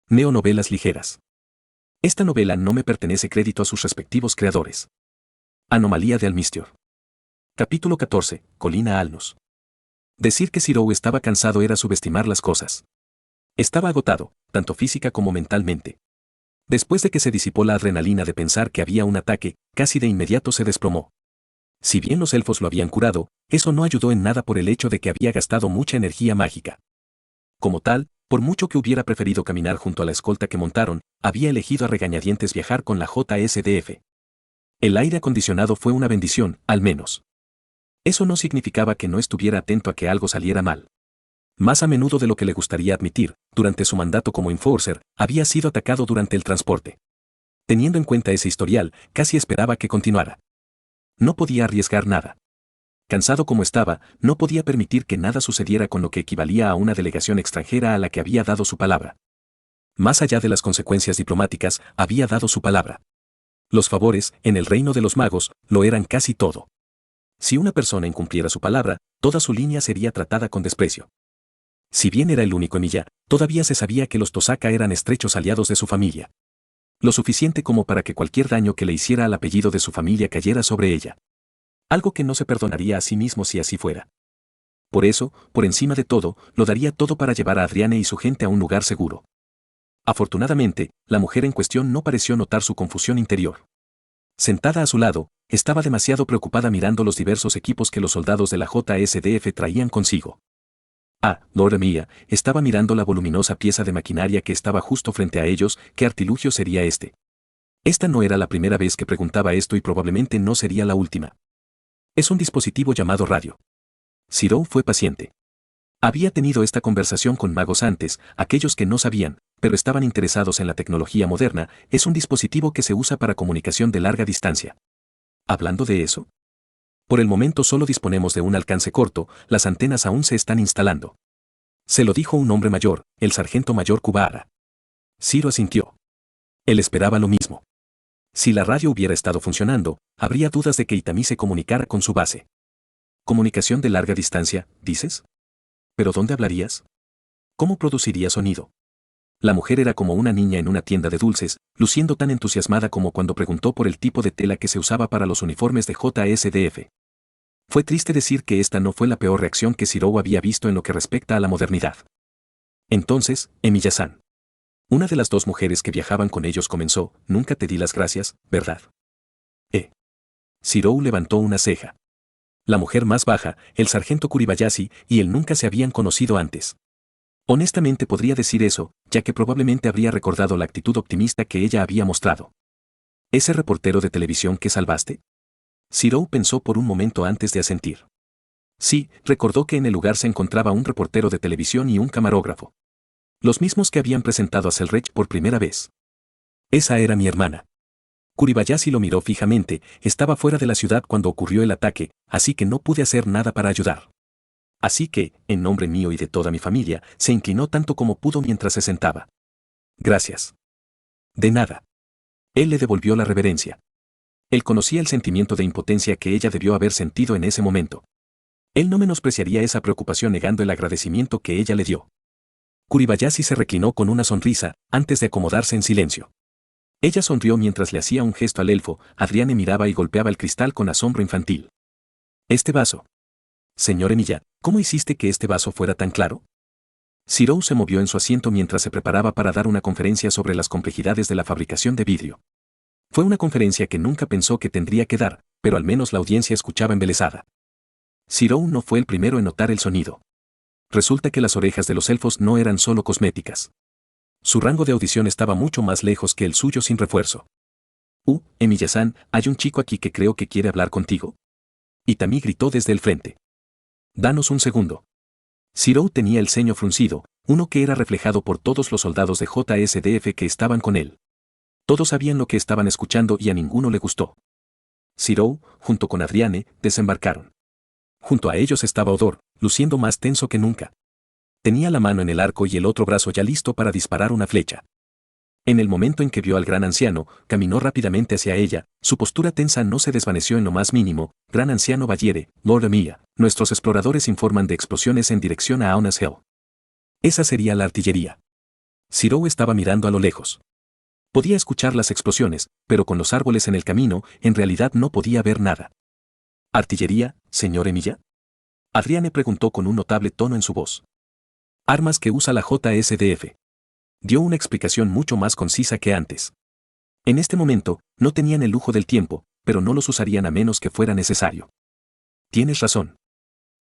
Neonovelas ligeras. Esta novela no me pertenece crédito a sus respectivos creadores. Anomalía de Almistior. Capítulo 14. Colina Alnos. Decir que Zero estaba cansado era subestimar las cosas. Estaba agotado, tanto física como mentalmente. Después de que se disipó la adrenalina de pensar que había un ataque, casi de inmediato se desplomó. Si bien los elfos lo habían curado, eso no ayudó en nada por el hecho de que había gastado mucha energía mágica. Como tal, por mucho que hubiera preferido caminar junto a la escolta que montaron, había elegido a regañadientes viajar con la JSDF. El aire acondicionado fue una bendición, al menos. Eso no significaba que no estuviera atento a que algo saliera mal. Más a menudo de lo que le gustaría admitir, durante su mandato como Enforcer, había sido atacado durante el transporte. Teniendo en cuenta ese historial, casi esperaba que continuara. No podía arriesgar nada. Cansado como estaba, no podía permitir que nada sucediera con lo que equivalía a una delegación extranjera a la que había dado su palabra. Más allá de las consecuencias diplomáticas, había dado su palabra. Los favores, en el reino de los magos, lo eran casi todo. Si una persona incumpliera su palabra, toda su línea sería tratada con desprecio. Si bien era el único Emiya, todavía se sabía que los Tosaka eran estrechos aliados de su familia. Lo suficiente como para que cualquier daño que le hiciera al apellido de su familia cayera sobre ella. Algo que no se perdonaría a sí mismo si así fuera. Por eso, por encima de todo, lo daría todo para llevar a Adriane y su gente a un lugar seguro. Afortunadamente, la mujer en cuestión no pareció notar su confusión interior. Sentada a su lado, estaba demasiado preocupada mirando los diversos equipos que los soldados de la JSDF traían consigo. Lord Mía, estaba mirando la voluminosa pieza de maquinaria que estaba justo frente a ellos. ¿Qué artilugio sería este? Esta no era la primera vez que preguntaba esto y probablemente no sería la última. Es un dispositivo llamado radio. Zero fue paciente. Había tenido esta conversación con magos antes, aquellos que no sabían, pero estaban interesados en la tecnología moderna. Es un dispositivo que se usa para comunicación de larga distancia. Hablando de eso, por el momento solo disponemos de un alcance corto, las antenas aún se están instalando. Se lo dijo un hombre mayor, el sargento mayor Kubahara. Zero asintió. Él esperaba lo mismo. Si la radio hubiera estado funcionando, habría dudas de que Itami se comunicara con su base. ¿Comunicación de larga distancia, dices? ¿Pero dónde hablarías? ¿Cómo produciría sonido? La mujer era como una niña en una tienda de dulces, luciendo tan entusiasmada como cuando preguntó por el tipo de tela que se usaba para los uniformes de JSDF. Fue triste decir que esta no fue la peor reacción que Zero había visto en lo que respecta a la modernidad. Entonces, Emiya-san. Una de las dos mujeres que viajaban con ellos comenzó. Nunca te di las gracias, ¿verdad? Zero levantó una ceja. La mujer más baja, el sargento Kuribayashi, y él nunca se habían conocido antes. Honestamente podría decir eso, ya que probablemente habría recordado la actitud optimista que ella había mostrado. ¿Ese reportero de televisión que salvaste? Zero pensó por un momento antes de asentir. Sí, recordó que en el lugar se encontraba un reportero de televisión y un camarógrafo. Los mismos que habían presentado a Selrech por primera vez. Esa era mi hermana. Kuribayashi lo miró fijamente. Estaba fuera de la ciudad cuando ocurrió el ataque, así que no pude hacer nada para ayudar. Así que, en nombre mío y de toda mi familia, se inclinó tanto como pudo mientras se sentaba. Gracias. De nada. Él le devolvió la reverencia. Él conocía el sentimiento de impotencia que ella debió haber sentido en ese momento. Él no menospreciaría esa preocupación negando el agradecimiento que ella le dio. Kuribayashi se reclinó con una sonrisa, antes de acomodarse en silencio. Ella sonrió mientras le hacía un gesto al elfo. Adriane miraba y golpeaba el cristal con asombro infantil. Este vaso. Señor Emiya, ¿cómo hiciste que este vaso fuera tan claro? Zero se movió en su asiento mientras se preparaba para dar una conferencia sobre las complejidades de la fabricación de vidrio. Fue una conferencia que nunca pensó que tendría que dar, pero al menos la audiencia escuchaba embelesada. Zero no fue el primero en notar el sonido. Resulta que las orejas de los elfos no eran solo cosméticas. Su rango de audición estaba mucho más lejos que el suyo sin refuerzo. Emiya-san, hay un chico aquí que creo que quiere hablar contigo. Itami gritó desde el frente. Danos un segundo. Zero tenía el ceño fruncido, uno que era reflejado por todos los soldados de JSDF que estaban con él. Todos sabían lo que estaban escuchando y a ninguno le gustó. Zero, junto con Adriane, desembarcaron. Junto a ellos estaba Odor, luciendo más tenso que nunca. Tenía la mano en el arco y el otro brazo ya listo para disparar una flecha. En el momento en que vio al gran anciano, caminó rápidamente hacia ella. Su postura tensa no se desvaneció en lo más mínimo. Gran anciano Bayere, Lord Mía, nuestros exploradores informan de explosiones en dirección a Aunas Hill. Esa sería la artillería. Zirou estaba mirando a lo lejos. Podía escuchar las explosiones, pero con los árboles en el camino, en realidad no podía ver nada. ¿Artillería, señor Emilia? Adriane preguntó con un notable tono en su voz. Armas que usa la JSDF. Dio una explicación mucho más concisa que antes. En este momento, no tenían el lujo del tiempo, pero no los usarían a menos que fuera necesario. Tienes razón.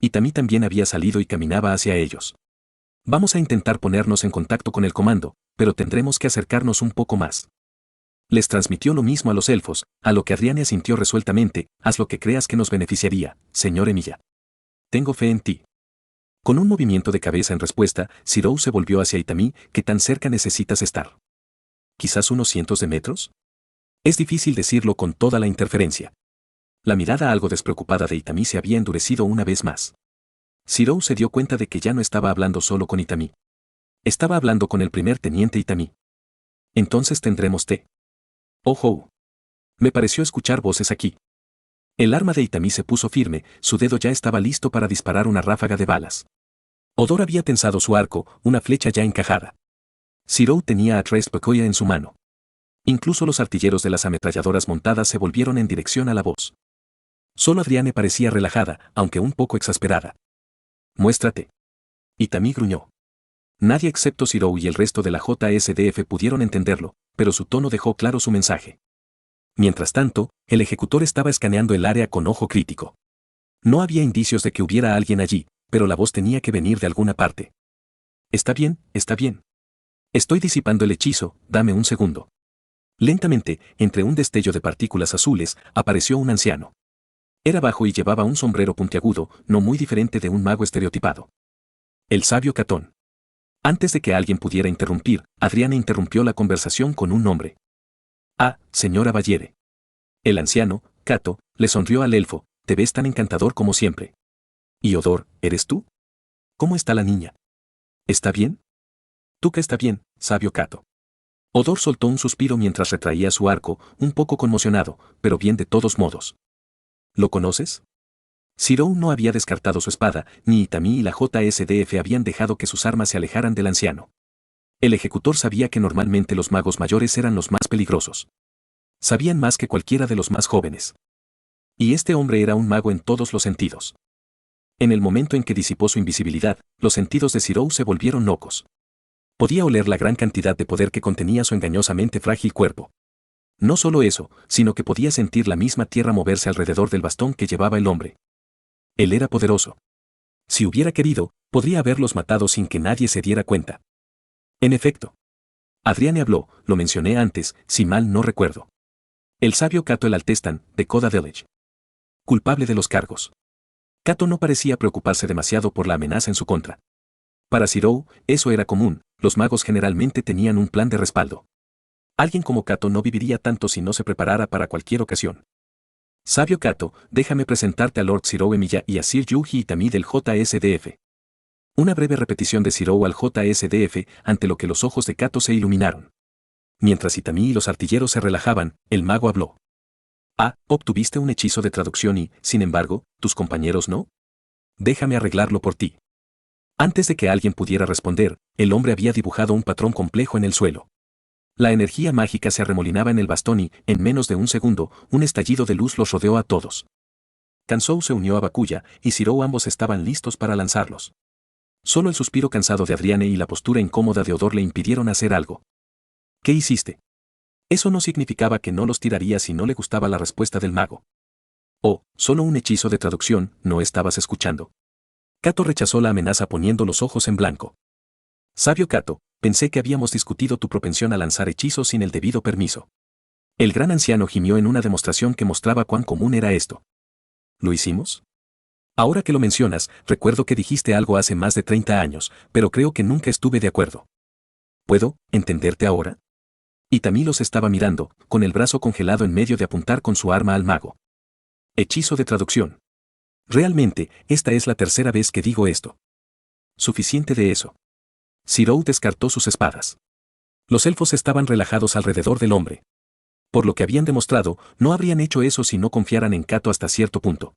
Itami también había salido y caminaba hacia ellos. Vamos a intentar ponernos en contacto con el comando, pero tendremos que acercarnos un poco más. Les transmitió lo mismo a los elfos, a lo que Adriane asintió resueltamente: haz lo que creas que nos beneficiaría, señor Emilia. Tengo fe en ti. Con un movimiento de cabeza en respuesta, Zirou se volvió hacia Itami. ¿Qué tan cerca necesitas estar? ¿Quizás unos cientos de metros? Es difícil decirlo con toda la interferencia. La mirada algo despreocupada de Itami se había endurecido una vez más. Zirou se dio cuenta de que ya no estaba hablando solo con Itami. Estaba hablando con el primer teniente Itami. Entonces tendremos té. ¡Ojo! Me pareció escuchar voces aquí. El arma de Itami se puso firme, su dedo ya estaba listo para disparar una ráfaga de balas. Odor había tensado su arco, una flecha ya encajada. Zirou tenía a Tres Pecoya en su mano. Incluso los artilleros de las ametralladoras montadas se volvieron en dirección a la voz. Solo Adriane parecía relajada, aunque un poco exasperada. Muéstrate. Itami gruñó. Nadie excepto Zirou y el resto de la JSDF pudieron entenderlo, pero su tono dejó claro su mensaje. Mientras tanto, el ejecutor estaba escaneando el área con ojo crítico. No había indicios de que hubiera alguien allí, pero la voz tenía que venir de alguna parte. Está bien, está bien. Estoy disipando el hechizo, dame un segundo. Lentamente, entre un destello de partículas azules, apareció un anciano. Era bajo y llevaba un sombrero puntiagudo, no muy diferente de un mago estereotipado. El sabio Catón. Antes de que alguien pudiera interrumpir, Adriane interrumpió la conversación con un nombre. Ah, señora Bayere. El anciano, Cato, le sonrió al elfo: te ves tan encantador como siempre. ¿Y Odor, eres tú? ¿Cómo está la niña? ¿Está bien? Tú que está bien, sabio Cato. Odor soltó un suspiro mientras retraía su arco, un poco conmocionado, pero bien de todos modos. ¿Lo conoces? Zirou no había descartado su espada, ni Itami y la JSDF habían dejado que sus armas se alejaran del anciano. El ejecutor sabía que normalmente los magos mayores eran los más peligrosos. Sabían más que cualquiera de los más jóvenes. Y este hombre era un mago en todos los sentidos. En el momento en que disipó su invisibilidad, los sentidos de Zirou se volvieron locos. Podía oler la gran cantidad de poder que contenía su engañosamente frágil cuerpo. No solo eso, sino que podía sentir la misma tierra moverse alrededor del bastón que llevaba el hombre. Él era poderoso. Si hubiera querido, podría haberlos matado sin que nadie se diera cuenta. En efecto. Adriane habló, lo mencioné antes, si mal no recuerdo. El sabio Cato el Altestan, de Coda Village. Culpable de los cargos. Cato no parecía preocuparse demasiado por la amenaza en su contra. Para Zirou, eso era común, los magos generalmente tenían un plan de respaldo. Alguien como Cato no viviría tanto si no se preparara para cualquier ocasión. Sabio Cato, déjame presentarte a Lord Zirou Emilia y a Sir Yuji Itami del JSDF. Una breve repetición de Zirou al JSDF, ante lo que los ojos de Cato se iluminaron. Mientras Itami y los artilleros se relajaban, el mago habló. Ah, obtuviste un hechizo de traducción y, sin embargo, tus compañeros no. Déjame arreglarlo por ti. Antes de que alguien pudiera responder, el hombre había dibujado un patrón complejo en el suelo. La energía mágica se arremolinaba en el bastón y, en menos de un segundo, un estallido de luz los rodeó a todos. Kansou se unió a Bakuya, y Zirou ambos estaban listos para lanzarlos. Solo el suspiro cansado de Adriane y la postura incómoda de Odor le impidieron hacer algo. ¿Qué hiciste? Eso no significaba que no los tiraría si no le gustaba la respuesta del mago. Oh, solo un hechizo de traducción, ¿no estabas escuchando? Cato rechazó la amenaza poniendo los ojos en blanco. Sabio Cato, pensé que habíamos discutido tu propensión a lanzar hechizos sin el debido permiso. El gran anciano gimió en una demostración que mostraba cuán común era esto. ¿Lo hicimos? Ahora que lo mencionas, recuerdo que dijiste algo hace más de 30 años, pero creo que nunca estuve de acuerdo. ¿Puedo entenderte ahora? Itami los estaba mirando, con el brazo congelado en medio de apuntar con su arma al mago. Hechizo de traducción. Realmente, esta es la tercera vez que digo esto. Suficiente de eso. Zirou descartó sus espadas. Los elfos estaban relajados alrededor del hombre. Por lo que habían demostrado, no habrían hecho eso si no confiaran en Cato hasta cierto punto.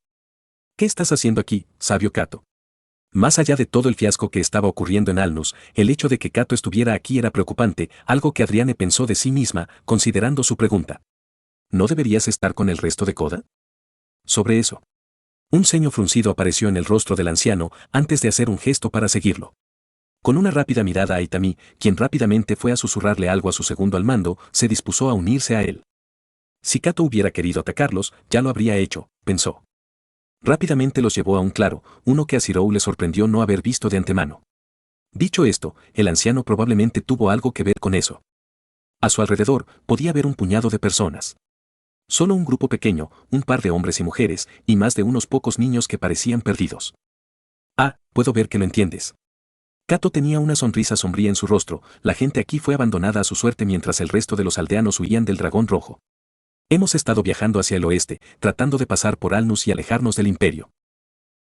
¿Qué estás haciendo aquí, sabio Cato? Más allá de todo el fiasco que estaba ocurriendo en Alnus, el hecho de que Cato estuviera aquí era preocupante, algo que Adriane pensó de sí misma, considerando su pregunta. ¿No deberías estar con el resto de Coda? Sobre eso. Un ceño fruncido apareció en el rostro del anciano antes de hacer un gesto para seguirlo. Con una rápida mirada a Itami, quien rápidamente fue a susurrarle algo a su segundo al mando, se dispuso a unirse a él. Si Cato hubiera querido atacarlos, ya lo habría hecho, pensó. Rápidamente los llevó a un claro, uno que a Zirou le sorprendió no haber visto de antemano. Dicho esto, el anciano probablemente tuvo algo que ver con eso. A su alrededor, podía ver un puñado de personas. Solo un grupo pequeño, un par de hombres y mujeres, y más de unos pocos niños que parecían perdidos. Ah, puedo ver que lo entiendes. Cato tenía una sonrisa sombría en su rostro, la gente aquí fue abandonada a su suerte mientras el resto de los aldeanos huían del dragón rojo. Hemos estado viajando hacia el oeste, tratando de pasar por Alnus y alejarnos del imperio.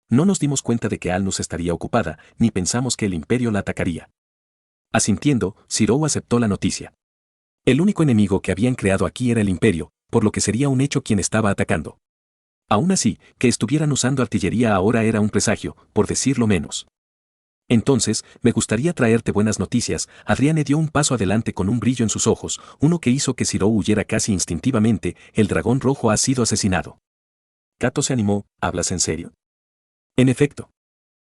No nos dimos cuenta de que Alnus estaría ocupada, ni pensamos que el imperio la atacaría. Asintiendo, Zirou aceptó la noticia. El único enemigo que habían creado aquí era el imperio, por lo que sería un hecho quien estaba atacando. Aún así, que estuvieran usando artillería ahora era un presagio, por decirlo menos. Entonces, me gustaría traerte buenas noticias. Adriane dio un paso adelante con un brillo en sus ojos, uno que hizo que Zirou huyera casi instintivamente. El dragón rojo ha sido asesinado. Cato se animó. ¿Hablas en serio? En efecto.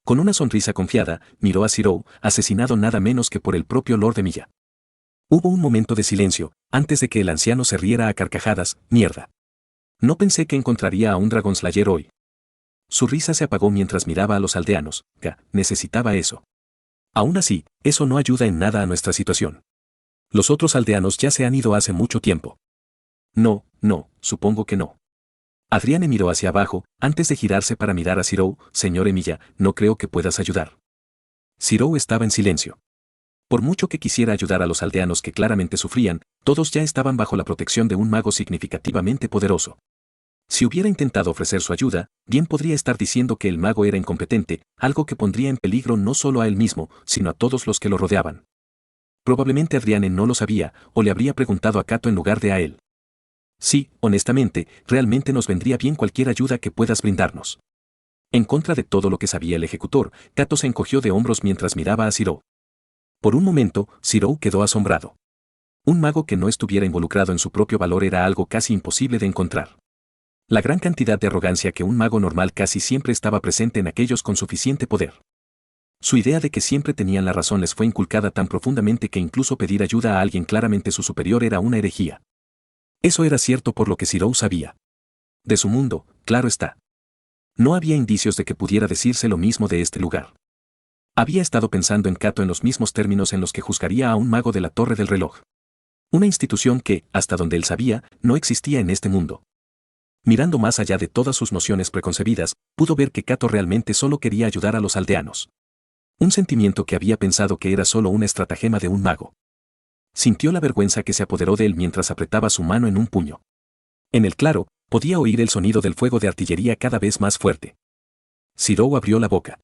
Con una sonrisa confiada, miró a Zirou, asesinado nada menos que por el propio Lord de Milla. Hubo un momento de silencio, antes de que el anciano se riera a carcajadas. Mierda. No pensé que encontraría a un Dragon Slayer hoy. Su risa se apagó mientras miraba a los aldeanos. Necesitaba eso. Aún así, eso no ayuda en nada a nuestra situación. Los otros aldeanos ya se han ido hace mucho tiempo. No, supongo que no. Adriane miró hacia abajo, antes de girarse para mirar a Zirou. Señor Emilia, no creo que puedas ayudar. Zirou estaba en silencio. Por mucho que quisiera ayudar a los aldeanos que claramente sufrían, todos ya estaban bajo la protección de un mago significativamente poderoso. Si hubiera intentado ofrecer su ayuda, bien podría estar diciendo que el mago era incompetente, algo que pondría en peligro no solo a él mismo, sino a todos los que lo rodeaban. Probablemente Adriane no lo sabía, o le habría preguntado a Cato en lugar de a él. Sí, honestamente, realmente nos vendría bien cualquier ayuda que puedas brindarnos. En contra de todo lo que sabía el ejecutor, Cato se encogió de hombros mientras miraba a Zirou. Por un momento, Zirou quedó asombrado. Un mago que no estuviera involucrado en su propio valor era algo casi imposible de encontrar. La gran cantidad de arrogancia que un mago normal casi siempre estaba presente en aquellos con suficiente poder. Su idea de que siempre tenían la razón les fue inculcada tan profundamente que incluso pedir ayuda a alguien claramente su superior era una herejía. Eso era cierto por lo que Zirou sabía. De su mundo, claro está. No había indicios de que pudiera decirse lo mismo de este lugar. Había estado pensando en Cato en los mismos términos en los que juzgaría a un mago de la Torre del Reloj. Una institución que, hasta donde él sabía, no existía en este mundo. Mirando más allá de todas sus nociones preconcebidas, pudo ver que Cato realmente solo quería ayudar a los aldeanos. Un sentimiento que había pensado que era solo una estratagema de un mago. Sintió la vergüenza que se apoderó de él mientras apretaba su mano en un puño. En el claro, podía oír el sonido del fuego de artillería cada vez más fuerte. Zirou abrió la boca.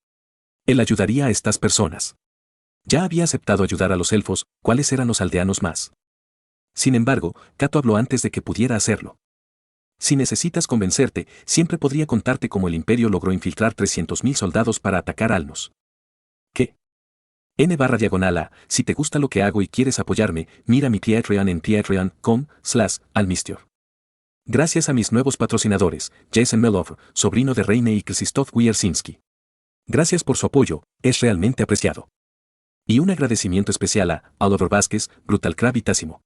Él ayudaría a estas personas. Ya había aceptado ayudar a los elfos, ¿cuáles eran los aldeanos más? Sin embargo, Cato habló antes de que pudiera hacerlo. Si necesitas convencerte, siempre podría contarte cómo el imperio logró infiltrar 300.000 soldados para atacar Alnus. ¿Qué? N/A, si te gusta lo que hago y quieres apoyarme, mira mi Patreon en patreon.com/almistior. Gracias a mis nuevos patrocinadores, Jason Melov, sobrino de Reine y Krzysztof Wiercinski. Gracias por su apoyo, es realmente apreciado. Y un agradecimiento especial a Oliver Vázquez, Brutal Crab y Tásimo.